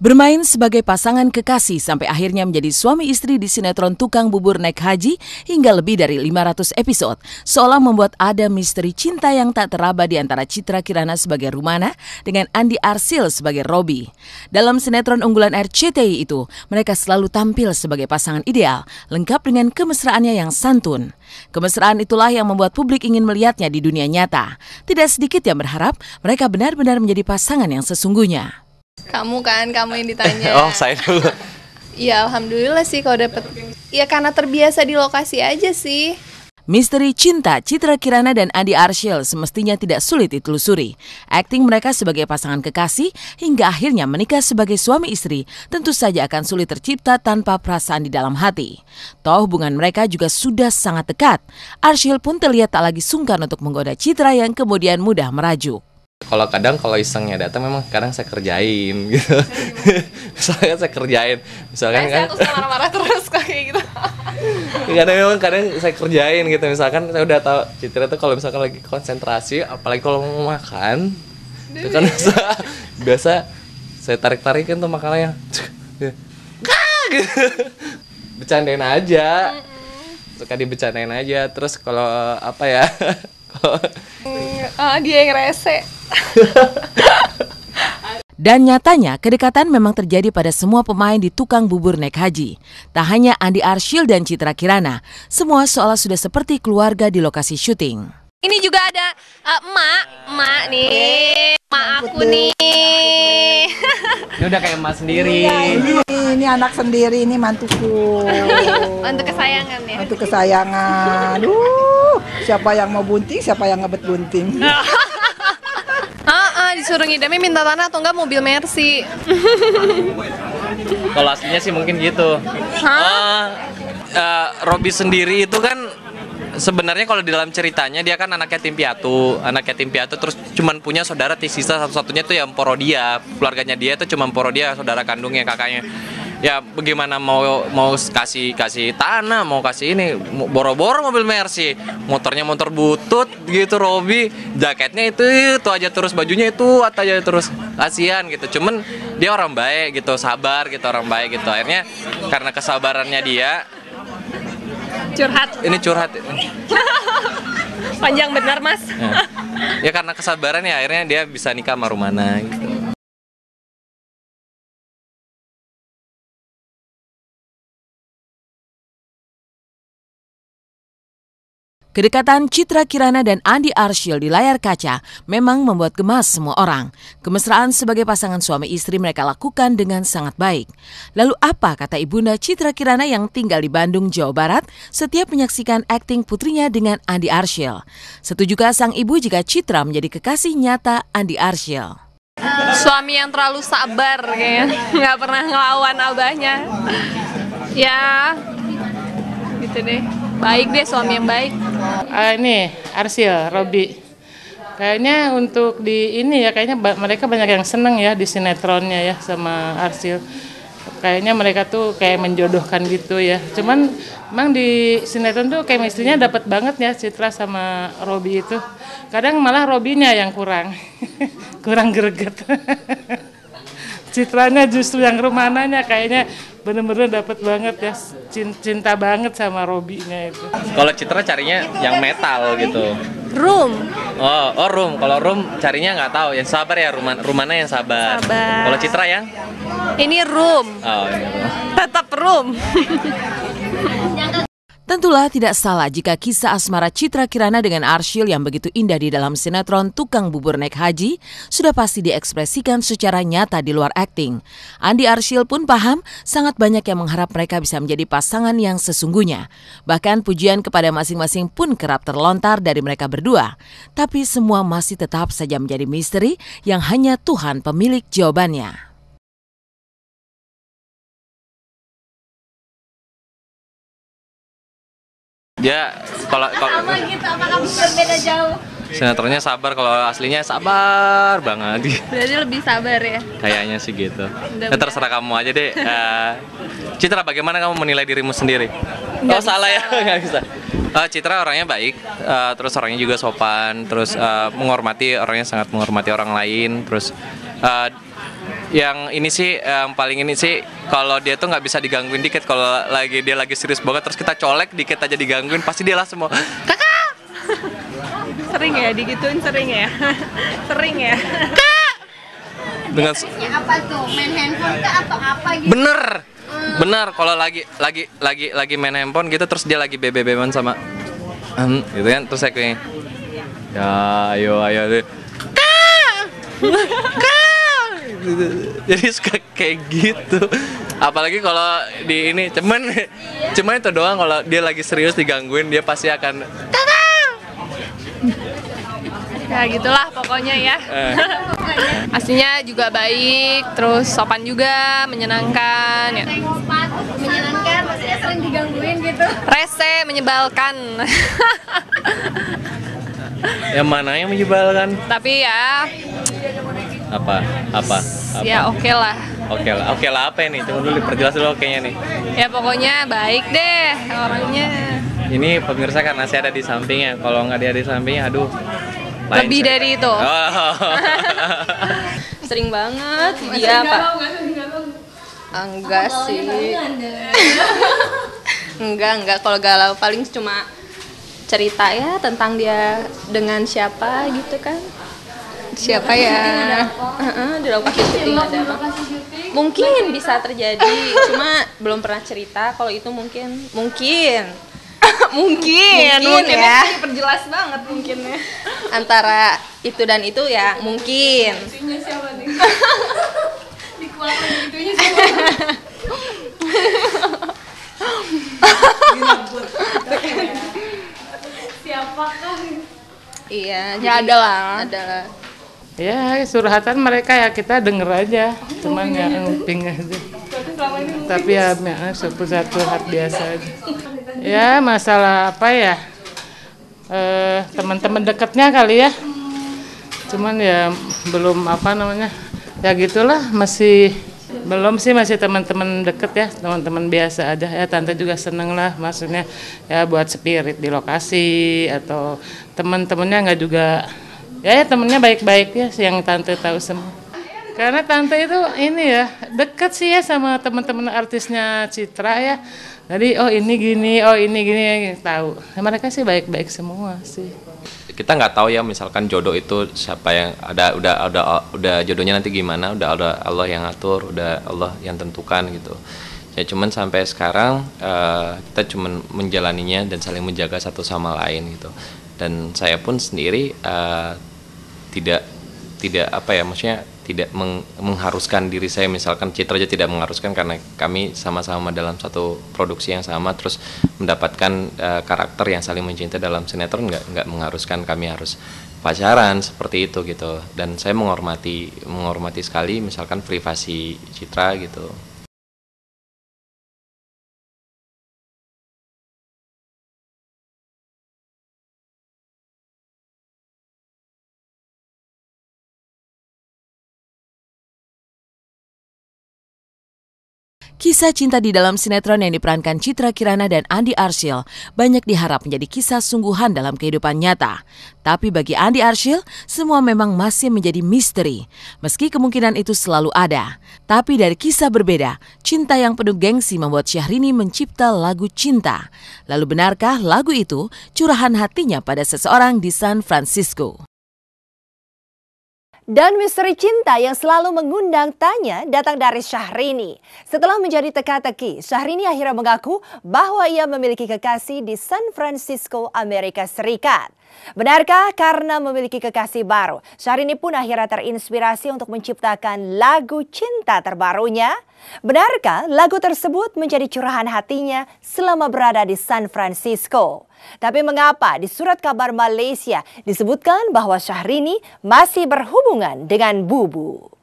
Bermain sebagai pasangan kekasih sampai akhirnya menjadi suami istri di sinetron Tukang Bubur Naik Haji hingga lebih dari 500 episode, seolah membuat ada misteri cinta yang tak teraba di antara Citra Kirana sebagai Rumana dengan Andi Arsyil sebagai Robby. Dalam sinetron unggulan RCTI itu, mereka selalu tampil sebagai pasangan ideal, lengkap dengan kemesraannya yang santun. Kemesraan itulah yang membuat publik ingin melihatnya di dunia nyata. Tidak sedikit yang berharap mereka benar-benar menjadi pasangan yang sesungguhnya. Kamu yang ditanya. Oh, saya dulu. Ya, alhamdulillah sih kalau dapet. Ya karena terbiasa di lokasi aja sih. Misteri cinta Citra Kirana dan Andi Arsyil semestinya tidak sulit ditelusuri. Akting mereka sebagai pasangan kekasih hingga akhirnya menikah sebagai suami istri tentu saja akan sulit tercipta tanpa perasaan di dalam hati. Toh hubungan mereka juga sudah sangat dekat. Arsyil pun terlihat tak lagi sungkan untuk menggoda Citra yang kemudian mudah merajuk. Kalau isengnya datang memang kadang saya kerjain gitu. Misalkan saya kerjain, misalkan kan Saya marah-marah terus kayak gitu. kadang saya kerjain gitu. Misalkan saya udah tahu Citra tuh kalau misalkan lagi konsentrasi, apalagi kalau mau makan, itu kan biasa saya tarik-tarikin tuh makanannya. Bercandain aja. Suka dibercandain aja. Terus kalau apa ya? Dia yang rese. Dan nyatanya, kedekatan memang terjadi pada semua pemain di Tukang Bubur Naik Haji. Tak hanya Andi Arsyil dan Citra Kirana, semua seolah sudah seperti keluarga di lokasi syuting. Ini juga ada emak nih, emak aku nih. Ini udah kayak emak sendiri. Ini anak sendiri, ini mantuku. Mantu kesayangan ya. Mantu kesayangan. Siapa yang mau bunting, siapa yang ngebet bunting. Disuruh ngidamnya minta tanah atau enggak mobil Mercy. Kalau aslinya sih mungkin gitu. Robby sendiri itu kan sebenarnya kalau di dalam ceritanya dia kan anak yatim piatu terus cuman punya saudara sisa satu-satunya tuh yang Mporo dia, keluarganya dia itu cuma Mporo dia, saudara kandungnya, kakaknya. Ya bagaimana mau kasih tanah, mau kasih ini, boro-boro mobil Mercy, motornya motor butut gitu Robby, jaketnya itu aja terus, bajunya itu aja terus, kasihan gitu. Cuman dia orang baik gitu, sabar gitu, orang baik gitu. Akhirnya karena kesabarannya dia curhat. Panjang benar mas. Ya karena kesabarannya akhirnya dia bisa nikah sama Rumana gitu. Kedekatan Citra Kirana dan Andi Arsyil di layar kaca memang membuat gemas semua orang. Kemesraan sebagai pasangan suami istri mereka lakukan dengan sangat baik. Lalu apa kata ibunda Citra Kirana yang tinggal di Bandung, Jawa Barat setiap menyaksikan akting putrinya dengan Andi Arsyil? Setujukah sang ibu jika Citra menjadi kekasih nyata Andi Arsyil? Suami yang terlalu sabar kayaknya, nggak pernah ngelawan abahnya. Ya, gitu deh. Baik deh, suami yang baik. Ini Arsyil, Robby. Kayaknya untuk di ini ya, kayaknya mereka banyak yang seneng ya di sinetronnya ya sama Arsyil. Kayaknya mereka tuh kayak menjodohkan gitu ya. Cuman emang di sinetron tuh chemistry-nya dapat banget ya Citra sama Robby itu. Kadang malah Robby-nya yang kurang greget. Citranya justru yang Rumananya kayaknya bener-bener dapat banget ya, cinta banget sama Robby-nya itu. Kalau Citra carinya yang metal gitu. Room. Oh Room. Kalau Room carinya nggak tahu, yang sabar ya, Rumana yang sabar. Kalau Citra yang? Ini Room. Oh iya. Tetap Room. Tentulah tidak salah jika kisah asmara Citra Kirana dengan Arsyil yang begitu indah di dalam sinetron Tukang Bubur Naik Haji sudah pasti diekspresikan secara nyata di luar akting. Andi Arsyil pun paham sangat banyak yang mengharap mereka bisa menjadi pasangan yang sesungguhnya. Bahkan pujian kepada masing-masing pun kerap terlontar dari mereka berdua. Tapi semua masih tetap saja menjadi misteri yang hanya Tuhan pemilik jawabannya. Dia kalau gitu, apakah berbeda jauh? sinetronnya sabar, kalau aslinya sabar banget. Berarti lebih sabar ya? Kayaknya sih gitu. Ya terserah kamu aja deh. Citra, bagaimana kamu menilai dirimu sendiri? Salah ya, nggak bisa. Citra orangnya baik, terus orangnya juga sopan, terus menghormati, orangnya sangat menghormati orang lain, terus Yang ini sih yang paling ini sih kalau dia tuh nggak bisa digangguin dikit, kalau dia lagi serius banget terus kita colek dikit aja digangguin pasti dia langsung mau kakak. Sering ya digituin, sering ya. Sering ya. Dengan apa tuh, main handphone kah atau apa gitu? bener kalau lagi main handphone gitu terus dia lagi bebe-bebean sama gitu kan, terus saya kayak ya ayo deh kak gitu. Jadi suka kayak gitu, apalagi kalau di ini cuman itu doang, kalau dia lagi serius digangguin dia pasti akan Ya gitulah pokoknya ya. Aslinya juga baik, terus sopan juga, menyenangkan ya. Menyenangkan, maksudnya sering digangguin gitu. Rese, menyebalkan. yang mana yang menyebalkan? Tapi ya Apa? ya oke lah. Oke lah apa ini? Tunggu dulu diperjelas dulu okenya nih. Ya pokoknya baik deh orangnya. Ini pemirsa karena saya ada di sampingnya. Kalau nggak dia di sampingnya, aduh. lain Lebih saya. dari itu. Oh. Sering banget dia Pak. Enggak sih. Enggak kalau galau paling cuma cerita ya tentang dia dengan siapa gitu kan. Siapa ya? Di lokasi syuting ada apa? Mungkin bisa terjadi, cuma belum pernah cerita. Kalau itu mungkin ya. Perjelas banget mungkinnya. Antara itu dan itu ya mungkin. Itunya siapa nih? Dikeluarkan itunya siapa? Siapakah? Iya, Ya jadi adalah. Ya, surhatan mereka ya kita denger aja, cuman ya nguping aja. Tapi ya satu hal biasa aja. Ya masalah apa ya, teman-teman dekatnya kali ya. Cuman ya belum apa namanya, ya gitulah masih belum sih, masih teman-teman deket ya, teman-teman biasa aja ya. Tante juga seneng lah, maksudnya ya buat spirit di lokasi atau teman-temannya nggak juga. Ya temennya baik-baik ya, yang tante tahu semua. Karena tante itu ini ya deket sih ya sama teman-teman artisnya Citra ya. Jadi ini gini tahu. Nah, mereka sih baik-baik semua sih. Kita nggak tahu ya misalkan jodoh itu siapa yang udah jodohnya nanti gimana, udah Allah yang atur, udah Allah yang tentukan gitu. Ya cuman sampai sekarang kita cuman menjalaninya dan saling menjaga satu sama lain gitu. Dan saya pun sendiri tidak apa ya, maksudnya tidak mengharuskan diri saya, misalkan Citra aja tidak mengharuskan karena kami sama-sama dalam satu produksi yang sama terus mendapatkan karakter yang saling mencintai dalam sinetron, nggak mengharuskan kami harus pacaran seperti itu gitu. Dan saya menghormati sekali misalkan privasi Citra gitu. Kisah cinta di dalam sinetron yang diperankan Citra Kirana dan Andi Arsyil banyak diharap menjadi kisah sungguhan dalam kehidupan nyata. Tapi bagi Andi Arsyil, semua memang masih menjadi misteri. Meski kemungkinan itu selalu ada. Tapi dari kisah berbeda, cinta yang penuh gengsi membuat Syahrini mencipta lagu Cinta. Lalu benarkah lagu itu curahan hatinya pada seseorang di San Francisco? Dan misteri cinta yang selalu mengundang tanya datang dari Syahrini. Setelah menjadi teka-teki, Syahrini akhirnya mengaku bahwa ia memiliki kekasih di San Francisco, Amerika Serikat. Benarkah karena memiliki kekasih baru, Syahrini pun akhirnya terinspirasi untuk menciptakan lagu cinta terbarunya? Benarkah lagu tersebut menjadi curahan hatinya selama berada di San Francisco? Tapi mengapa di surat kabar Malaysia disebutkan bahwa Syahrini masih berhubungan dengan Bubu?